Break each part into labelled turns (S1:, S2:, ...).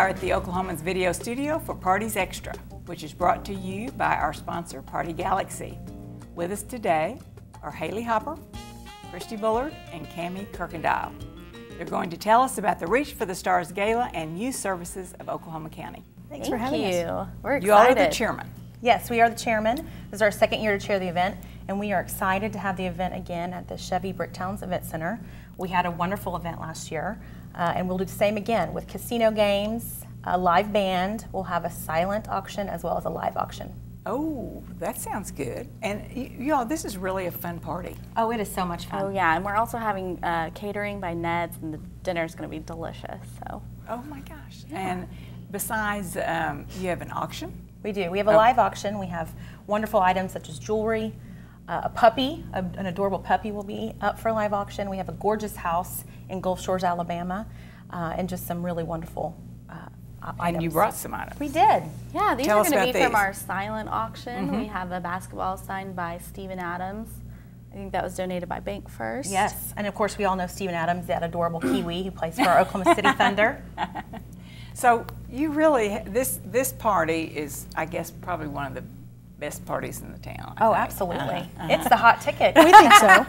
S1: at the Oklahoman's video studio for Parties Extra, which is brought to you by our sponsor, Party Galaxy. With us today are Hailey Hopper, Cristi Bullard, and Kuykendall. They're going to tell us about the Reach for the Stars Gala and Youth Services of Oklahoma County.
S2: Thanks for having us. We're excited.
S1: You all are the chairman.
S2: Yes, we are the chairman. This is our second year to chair the event, and we are excited to have the event again at the Chevy Bricktowns Event Center. We had a wonderful event last year, and we'll do the same again with casino games, a live band. We'll have a silent auction as well as a live auction.
S1: Oh, that sounds good. And y'all, this is really a fun party.
S2: Oh, it is so much fun.
S3: Oh yeah, and we're also having catering by Ned's, and the dinner is going to be delicious. So.
S1: Oh my gosh. Yeah. And besides, you have an auction?
S2: We do. We have a live auction. We have wonderful items such as jewelry, a puppy, an adorable puppy will be up for a live auction. We have a gorgeous house in Gulf Shores, Alabama, and just some really wonderful items.
S1: And you brought some items.
S2: We did.
S3: Yeah, these
S1: Tell
S3: are going to be
S1: these.
S3: from our silent auction. We have a basketball signed by Steven Adams. I think that was donated by Bank First.
S2: Yes, and of course we all know Steven Adams, that adorable Kiwi who plays for our Oklahoma City Thunder.
S1: So you really, this party is, I guess, probably one of the best parties in the town.
S2: Oh, absolutely. It's the hot ticket.
S3: We think so.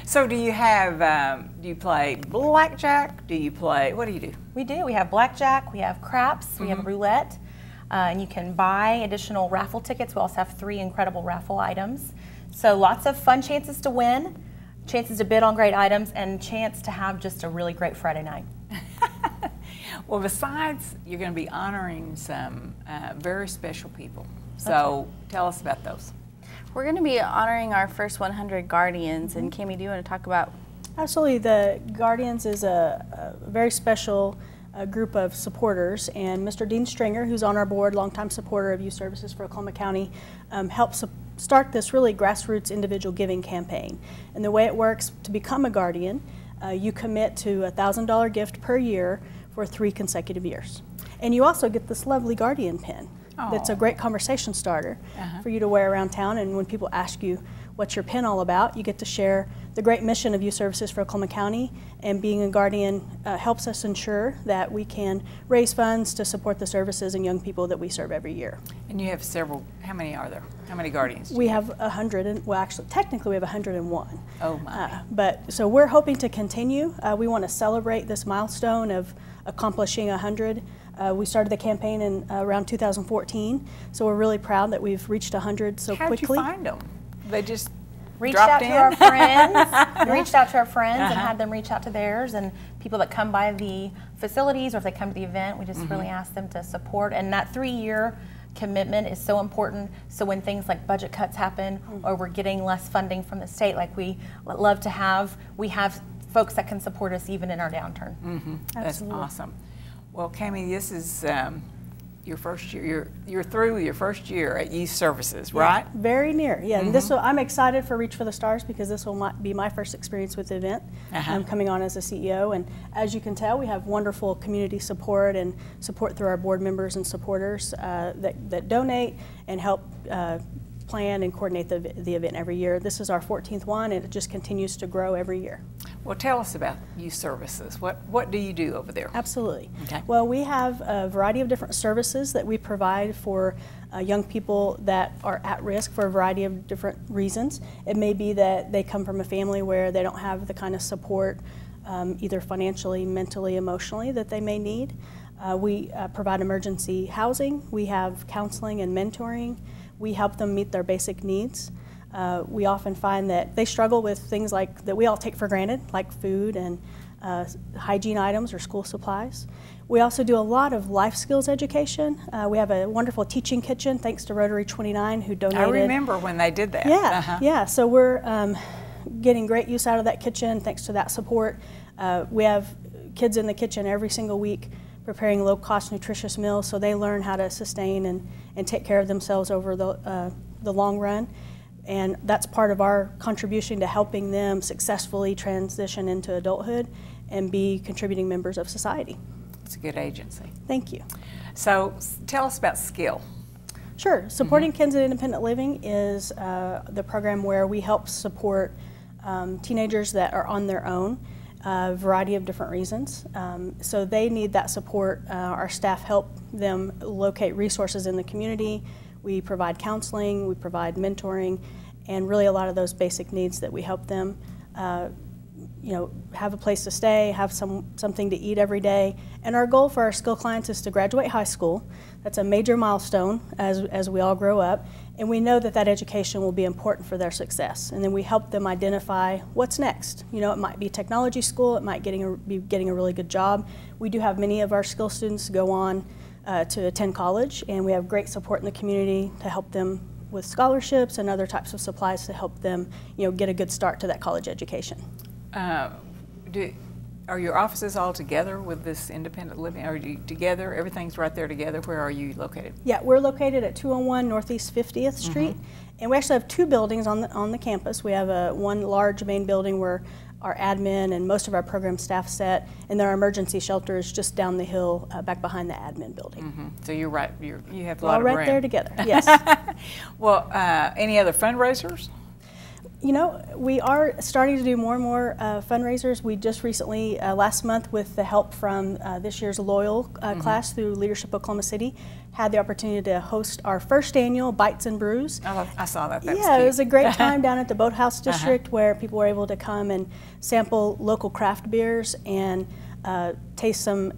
S1: So do you have, do you play blackjack? Do you play, what do you do?
S2: We do. We have blackjack, we have craps, we have roulette, and you can buy additional raffle tickets. We also have 3 incredible raffle items. So lots of fun chances to win, chances to bid on great items, and chance to have just a really great Friday night.
S1: Well, besides, you're going to be honoring some very special people. So tell us about those.
S3: We're going to be honoring our first 100 Guardians, and Cami, do you want to talk about?
S4: Absolutely. The Guardians is a very special group of supporters, and Mr. Dean Stringer, who's on our board, longtime supporter of Youth Services for Oklahoma County, helps start this really grassroots individual giving campaign. And the way it works, to become a Guardian, you commit to a $1,000 gift per year for 3 consecutive years. And you also get this lovely Guardian pin. That's a great conversation starter for you to wear around town, and when people ask you what's your pin all about, you get to share the great mission of Youth Services for Oklahoma County, and being a Guardian helps us ensure that we can raise funds to support the services and young people that we serve every year.
S1: And you have several, how many are there? How many Guardians?
S4: We have 100, and well actually technically we have 101.
S1: Oh my.
S4: But so we're hoping to continue. We want to celebrate this milestone of accomplishing 100. We started the campaign in around 2014, so we're really proud that we've reached 100 so quickly.
S1: How'd you find them? They just
S2: reached out to our friends,
S1: Uh-huh.
S2: and had them reach out to theirs, and people that come by the facilities or if they come to the event, we just really ask them to support. And that 3-year commitment is so important, so when things like budget cuts happen or we're getting less funding from the state, like we love to have, we have folks that can support us even in our downturn.
S1: That's awesome. Well, Cami, this is your first year. You're through with your first year at Youth Services, right?
S4: Very near, yeah. And this I'm excited for Reach for the Stars because this will be my first experience with the event. I'm coming on as a CEO, and as you can tell, we have wonderful community support and support through our board members and supporters that donate and help plan and coordinate the event every year. This is our 14th one, and it just continues to grow every year.
S1: Well, tell us about Youth Services. What do you do over there?
S4: Absolutely.
S1: Okay.
S4: Well, we have a variety of different services that we provide for young people that are at risk for a variety of different reasons. It may be that they come from a family where they don't have the kind of support, either financially, mentally, emotionally, that they may need. We provide emergency housing. We have counseling and mentoring. We help them meet their basic needs. We often find that they struggle with things like that we all take for granted, like food and hygiene items or school supplies. We also do a lot of life skills education. We have a wonderful teaching kitchen, thanks to Rotary 29, who donated.
S1: I remember when they did that.
S4: Yeah, yeah. So we're getting great use out of that kitchen, thanks to that support. We have kids in the kitchen every single week preparing low-cost, nutritious meals, so they learn how to sustain and take care of themselves over the long run. And that's part of our contribution to helping them successfully transition into adulthood and be contributing members of society.
S1: It's a good agency.
S4: Thank you.
S1: So tell us about Skill.
S4: Sure. Supporting Kids in Independent Living is the program where we help support teenagers that are on their own. a variety of different reasons. So they need that support. Our staff help them locate resources in the community. We provide counseling, we provide mentoring, and really a lot of those basic needs that we help them have a place to stay, have something to eat every day. And our goal for our skill clients is to graduate high school. That's a major milestone as we all grow up. And we know that that education will be important for their success. And then we help them identify what's next. It might be technology school, it might be getting a really good job. We do have many of our skill students go on to attend college, and we have great support in the community to help them with scholarships and other types of supplies to help them get a good start to that college education.
S1: Are your offices all together with this independent living? Are you together? Everything's right there together? Where are you located?
S4: Yeah, we're located at 201 Northeast 50th Street, and we actually have two buildings on the campus. We have one large main building where our admin and most of our program staff sit, and then our emergency shelter is just down the hill back behind the admin building.
S1: So you're right. You have a lot of
S4: room. All right there together. Yes.
S1: Well, any other fundraisers?
S4: We are starting to do more and more fundraisers. We just recently, last month, with the help from this year's Loyal class through Leadership Oklahoma City, had the opportunity to host our first annual Bites and Brews.
S1: I saw that.
S4: That was cute. It was a great time down at the Boathouse District where people were able to come and sample local craft beers and taste some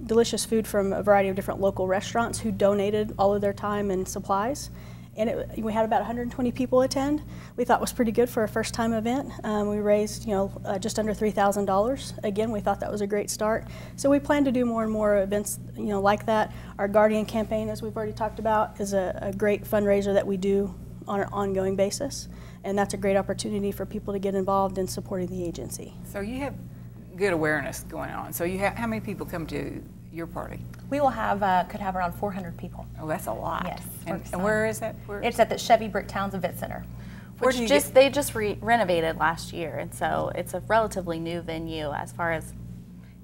S4: delicious food from a variety of different local restaurants who donated all of their time and supplies. And we had about 120 people attend. We thought was pretty good for a first-time event. We raised, just under $3,000. Again, we thought that was a great start. So we plan to do more and more events, like that. Our Guardian campaign, as we've already talked about, is a great fundraiser that we do on an ongoing basis, and that's a great opportunity for people to get involved in supporting the agency.
S1: So you have good awareness going on. So how many people come to your party?
S2: We will have could have around 400 people.
S1: Oh, that's a lot.
S2: Yes.
S1: And where is that?
S2: It's at the Chevy Brick Towns Event Center.
S3: They just renovated last year, and so it's a relatively new venue as far as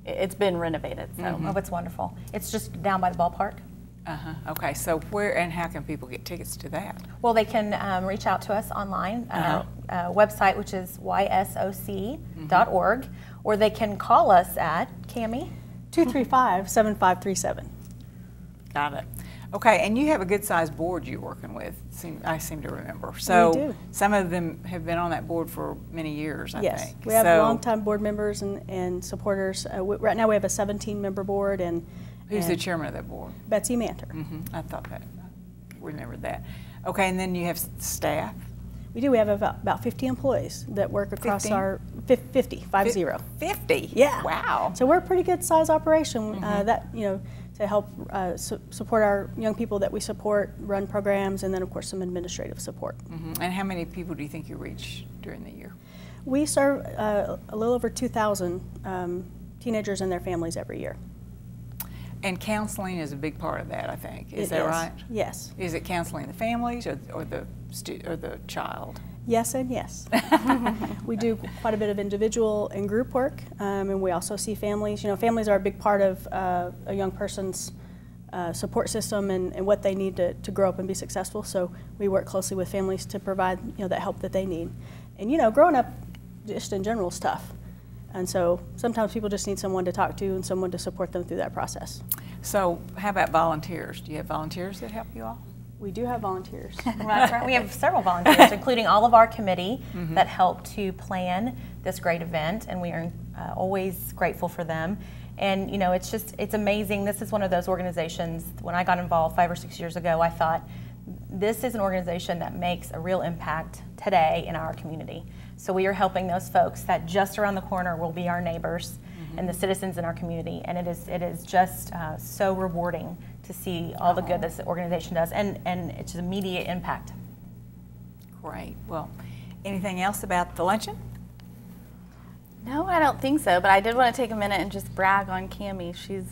S3: it's been renovated. So
S2: Oh, it's wonderful. It's just down by the ballpark.
S1: Okay, so where and how can people get tickets to that?
S2: Well, they can reach out to us online at our website, which is ysoc.org, or they can call us at, Cammie?
S4: 235-7537.
S1: Got it. Okay, and you have a good-sized board you're working with, I seem to remember. So
S4: we do.
S1: Some of them have been on that board for many years, I think.
S4: Yes, we have longtime board members and supporters. Right now we have a 17-member board. And
S1: who's the chairman of that board?
S4: Betsy Manter.
S1: I thought that. I remembered that. Okay, and then you have staff?
S4: We do. We have about 50 employees that work across
S1: 15?
S4: our 50.
S1: 50?
S4: Yeah.
S1: Wow.
S4: So we're a pretty good size operation to help support our young people that we support, run programs, and then of course some administrative support.
S1: And how many people do you think you reach during the year?
S4: We serve a little over 2,000 teenagers and their families every year.
S1: And counseling is a big part of that, I think. Is that right?
S4: Yes.
S1: Is it counseling the families or the child?
S4: Yes and yes. We do quite a bit of individual and group work, and we also see families. Families are a big part of a young person's support system and what they need to grow up and be successful. So we work closely with families to provide that help that they need. And growing up just in general is tough. And so sometimes people just need someone to talk to and someone to support them through that process.
S1: So how about volunteers? Do you have volunteers that help you all?
S4: We do have volunteers.
S2: That's right. We have several volunteers, including all of our committee that help to plan this great event, and we are always grateful for them. And it's amazing. This is one of those organizations, when I got involved 5 or 6 years ago, I thought, this is an organization that makes a real impact today in our community. So we are helping those folks that just around the corner will be our neighbors and the citizens in our community. And it is just so rewarding to see all the good this organization does and its immediate impact.
S1: Great. Well, anything else about the luncheon?
S3: No, I don't think so, but I did want to take a minute and just brag on Cammie. She's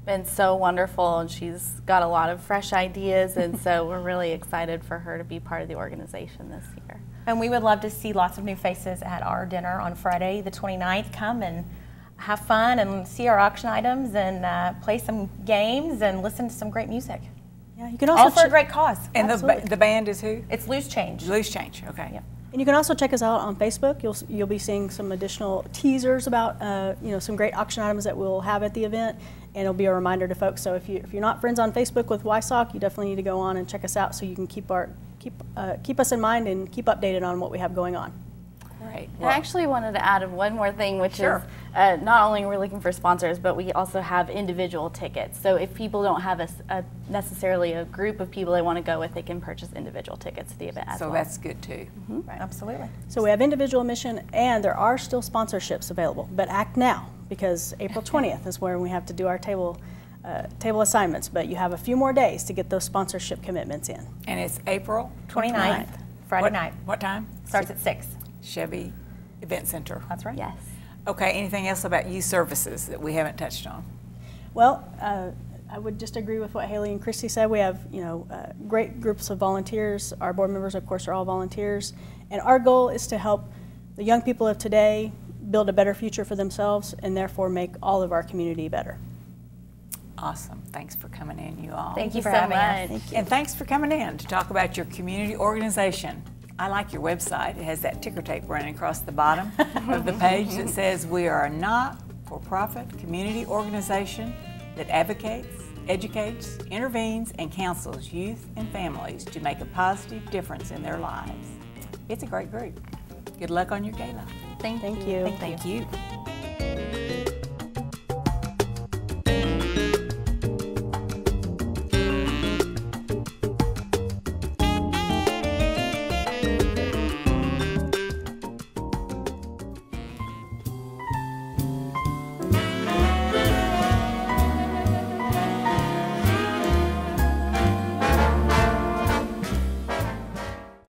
S3: been so wonderful, and she's got a lot of fresh ideas, and so we're really excited for her to be part of the organization this year.
S2: And we would love to see lots of new faces at our dinner on Friday the 29th. Come and have fun and see our auction items and play some games and listen to some great music.
S4: Yeah, you can also
S2: all for a great cause.
S1: And the band is who?
S2: It's Loose Change.
S1: Loose Change, okay.
S2: Yep.
S4: And you can also check us out on Facebook. You'll be seeing some additional teasers about some great auction items that we'll have at the event, and it'll be a reminder to folks. So if you're not friends on Facebook with YSOC, you definitely need to go on and check us out so you can keep us in mind and keep updated on what we have going on.
S1: Great.
S3: I actually wanted to add one more thing, which is not only we're looking for sponsors, but we also have individual tickets. So if people don't have necessarily a group of people they want to go with, they can purchase individual tickets to the event as well.
S1: So that's good too.
S2: Right. Absolutely.
S4: So we have individual admission, and there are still sponsorships available, but act now, because April 20th is where we have to do our table assignments, but you have a few more days to get those sponsorship commitments in.
S1: And it's April
S2: 29th, Friday night.
S1: What time?
S2: Starts at 6.
S1: Chevy Event Center.
S2: That's right.
S3: Yes.
S1: Okay, anything else about youth services that we haven't touched on?
S4: Well, I would just agree with what Hailey and Cristi said. We have, great groups of volunteers. Our board members, of course, are all volunteers. And our goal is to help the young people of today build a better future for themselves and therefore make all of our community better.
S1: Awesome. Thanks for coming in, you all.
S2: Thank you for
S3: so
S2: having us.
S3: much.
S1: And thanks for coming in to talk about your community organization. I like your website. It has that ticker tape running across the bottom of the page that says we are a not-for-profit community organization that advocates, educates, intervenes, and counsels youth and families to make a positive difference in their lives. It's a great group. Good luck on your gala.
S3: Thank you.
S4: Thank you.
S1: Thank you.